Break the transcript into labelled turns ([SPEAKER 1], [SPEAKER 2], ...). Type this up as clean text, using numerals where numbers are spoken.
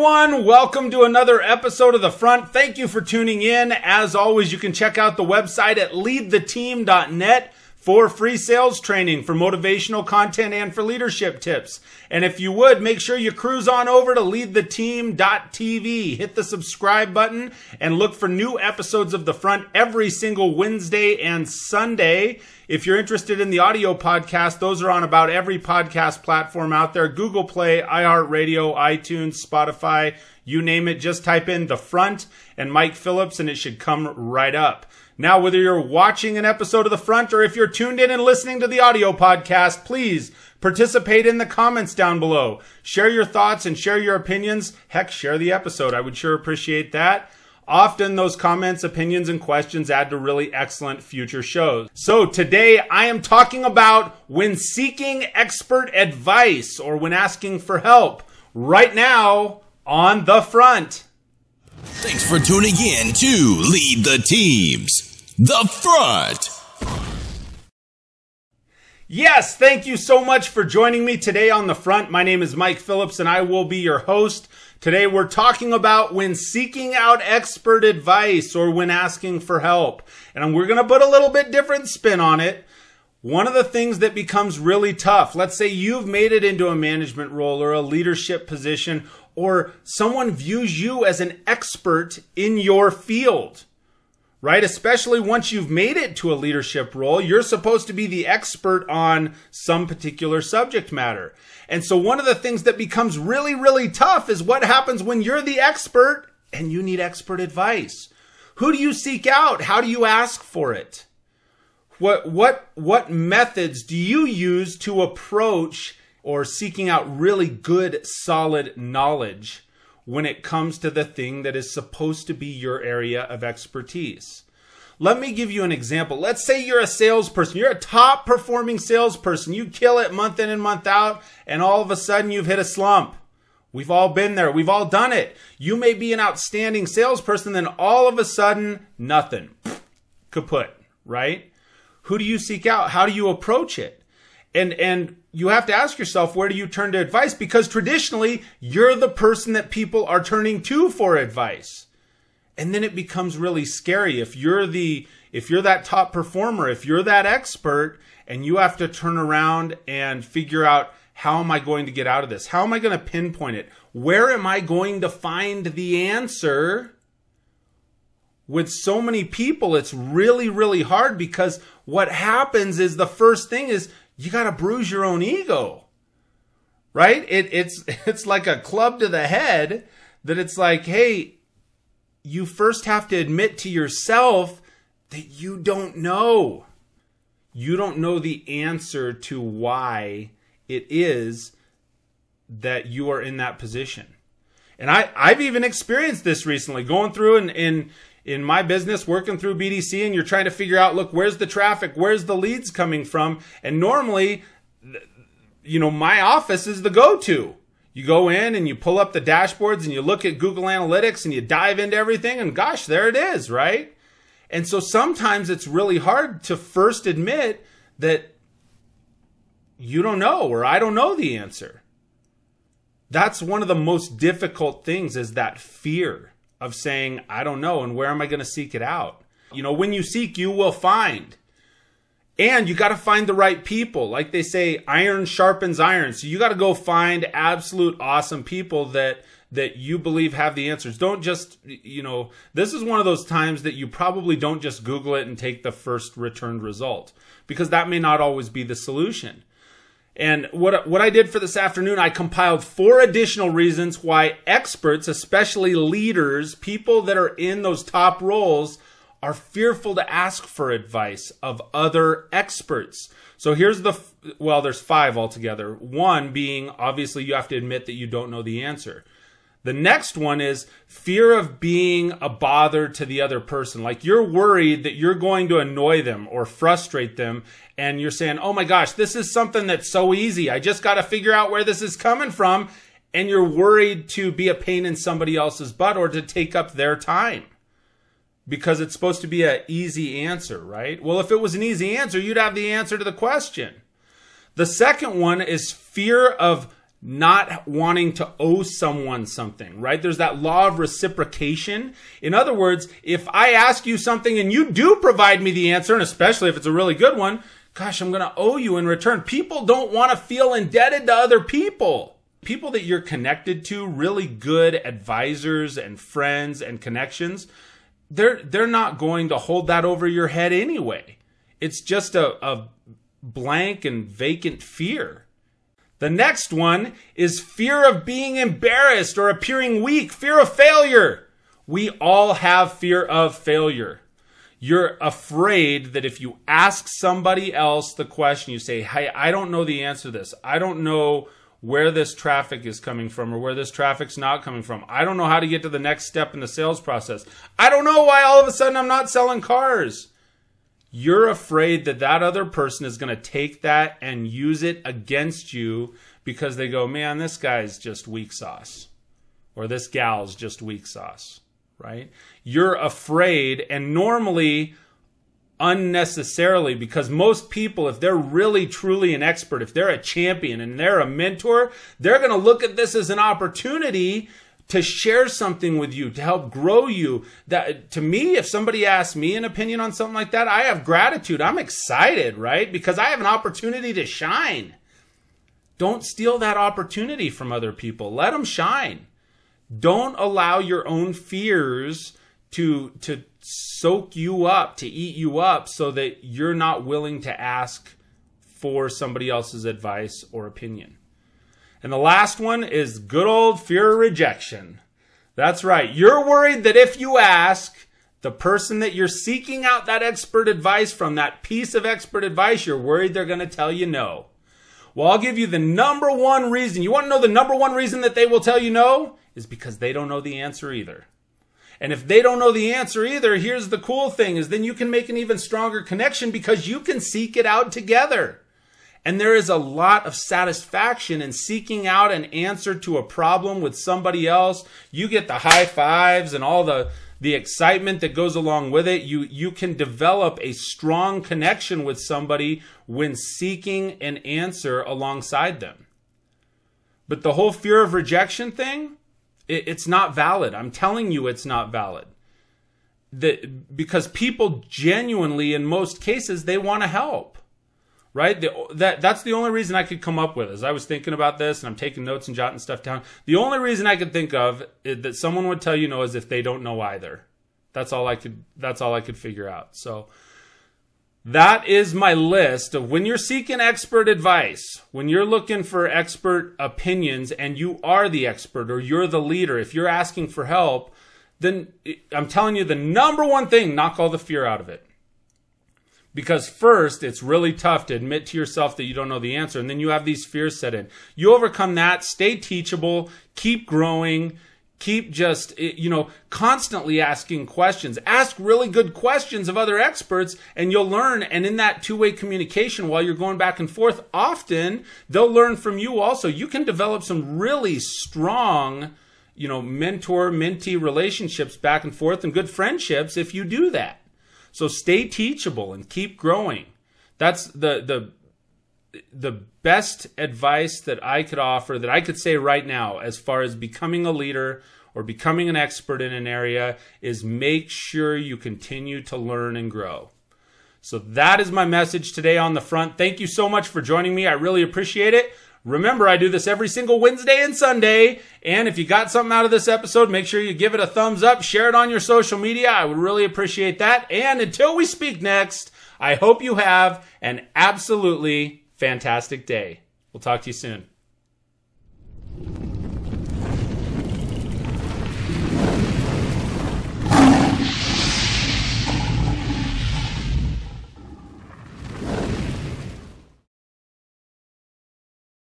[SPEAKER 1] everyone. Welcome to another episode of The Front. Thank you for tuning in. As always, you can check out the website at leadtheteam.net for free sales training, for motivational content, and for leadership tips. And if you would, make sure you cruise on over to leadtheteam.tv. Hit the subscribe button and look for new episodes of The Front every single Wednesday and Sunday. If you're interested in the audio podcast, those are on about every podcast platform out there. Google Play, iHeartRadio, iTunes, Spotify, you name it. Just type in The Front and Mike Phillips and it should come right up. Now, whether you're watching an episode of The Front or if you're tuned in and listening to the audio podcast, please participate in the comments down below. Share your thoughts and share your opinions. Heck, share the episode. I would sure appreciate that. Often those comments, opinions, and questions add to really excellent future shows. So today I am talking about when seeking expert advice or when asking for help. Right now on The Front.
[SPEAKER 2] Thanks for tuning in to Lead the Teams, The Front.
[SPEAKER 1] Yes, thank you so much for joining me today on The Front. My name is Mike Phillips and I will be your host. Today we're talking about when seeking out expert advice or when asking for help. And we're going to put a little bit different spin on it. One of the things that becomes really tough, let's say you've made it into a management role or a leadership position, or someone views you as an expert in your field, right? Especially once you've made it to a leadership role, you're supposed to be the expert on some particular subject matter. And so one of the things that becomes really, really tough is what happens when you're the expert and you need expert advice. Who do you seek out? How do you ask for it? What methods do you use to approach or seeking out really good, solid knowledge when it comes to the thing that is supposed to be your area of expertise? Let me give you an example. Let's say you're a salesperson. You're a top performing salesperson. You kill it month in and month out, and all of a sudden you've hit a slump. We've all been there. We've all done it. You may be an outstanding salesperson, then all of a sudden, nothing. Kaput, right? Who do you seek out? How do you approach it? And you have to ask yourself, where do you turn to advice? Because traditionally, you're the person that people are turning to for advice. And then it becomes really scary. If you're that top performer, if you're that expert, and you have to turn around and figure out, how am I going to get out of this? How am I going to pinpoint it? Where am I going to find the answer? With so many people, it's really, really hard, because what happens is the first thing is you got to bruise your own ego, right? It's like a club to the head that it's like, hey, you first have to admit to yourself that you don't know. You don't know the answer to why it is that you are in that position. And I've even experienced this recently, going through in my business, working through BDC, and you're trying to figure out, look, where's the traffic? Where's the leads coming from? And normally, my office is the go-to. You go in and you pull up the dashboards and you look at Google Analytics and you dive into everything, and gosh, there it is, right? And so sometimes it's really hard to first admit that you don't know, or I don't know the answer. That's one of the most difficult things, is that fear of saying, I don't know, and where am I going to seek it out? When you seek, you will find. And you got to find the right people. Like they say, iron sharpens iron. So you got to go find absolute awesome people that you believe have the answers. Don't just, this is one of those times that you probably don't just Google it and take the first returned result, because that may not always be the solution. And what I did for this afternoon, I compiled 4 additional reasons why experts, especially leaders, people that are in those top roles, are fearful to ask for advice of other experts. So here's there's 5 altogether. 1 being, obviously, you have to admit that you don't know the answer. The next one is fear of being a bother to the other person. Like you're worried that you're going to annoy them or frustrate them. And you're saying, oh my gosh, this is something that's so easy. I just got to figure out where this is coming from. And you're worried to be a pain in somebody else's butt or to take up their time, because it's supposed to be an easy answer, right? Well, if it was an easy answer, you'd have the answer to the question. The second one is fear of not wanting to owe someone something, right? There's that law of reciprocation. In other words, if I ask you something and you do provide me the answer, and especially if it's a really good one, gosh, I'm going to owe you in return. People don't want to feel indebted to other people. People that you're connected to, really good advisors and friends and connections, they're not going to hold that over your head anyway. It's just a blank and vacant fear. The next one is fear of being embarrassed or appearing weak, fear of failure. We all have fear of failure. You're afraid that if you ask somebody else the question, you say, hey, I don't know the answer to this. I don't know where this traffic is coming from or where this traffic's not coming from. I don't know how to get to the next step in the sales process. I don't know why all of a sudden I'm not selling cars. You're afraid that that other person is going to take that and use it against you because they go, man, this guy's just weak sauce, or this gal's just weak sauce, right? You're afraid, and normally unnecessarily, because most people, if they're really truly an expert, if they're a champion and they're a mentor, they're going to look at this as an opportunity to share something with you, to help grow you. That, to me, if somebody asks me an opinion on something like that, I have gratitude. I'm excited, right? Because I have an opportunity to shine. Don't steal that opportunity from other people. Let them shine. Don't allow your own fears to soak you up, to eat you up, so that you're not willing to ask for somebody else's advice or opinion. And the last one is good old fear of rejection. That's right. You're worried that if you ask the person that you're seeking out that expert advice from, that piece of expert advice, you're worried they're going to tell you no. Well, I'll give you the number one reason. You want to know the number one reason that they will tell you no? Is because they don't know the answer either. And if they don't know the answer either, here's the cool thing, is then you can make an even stronger connection because you can seek it out together. And there is a lot of satisfaction in seeking out an answer to a problem with somebody else. You get the high fives and all the excitement that goes along with it. You can develop a strong connection with somebody when seeking an answer alongside them. But the whole fear of rejection thing, it's not valid. I'm telling you it's not valid. Because people genuinely, in most cases, they want to help. Right? That's the only reason I could come up with. As I was thinking about this and I'm taking notes and jotting stuff down, the only reason I could think of that someone would tell you no is if they don't know either. That's all I could figure out. So that is my list of when you're seeking expert advice, when you're looking for expert opinions and you are the expert or you're the leader, if you're asking for help, then I'm telling you the number one thing, knock all the fear out of it. Because first, it's really tough to admit to yourself that you don't know the answer, and then you have these fears set in. You overcome that, stay teachable, keep growing, keep just, constantly asking questions. Ask really good questions of other experts, and you'll learn. And in that two-way communication, while you're going back and forth, often they'll learn from you also. You can develop some really strong, mentor-mentee relationships back and forth and good friendships if you do that. So stay teachable and keep growing. That's the best advice that I could offer, that I could say right now as far as becoming a leader or becoming an expert in an area, is make sure you continue to learn and grow. So that is my message today on the front. Thank you so much for joining me. I really appreciate it. Remember, I do this every single Wednesday and Sunday. And if you got something out of this episode, make sure you give it a thumbs up, share it on your social media. I would really appreciate that. And until we speak next, I hope you have an absolutely fantastic day. We'll talk to you soon.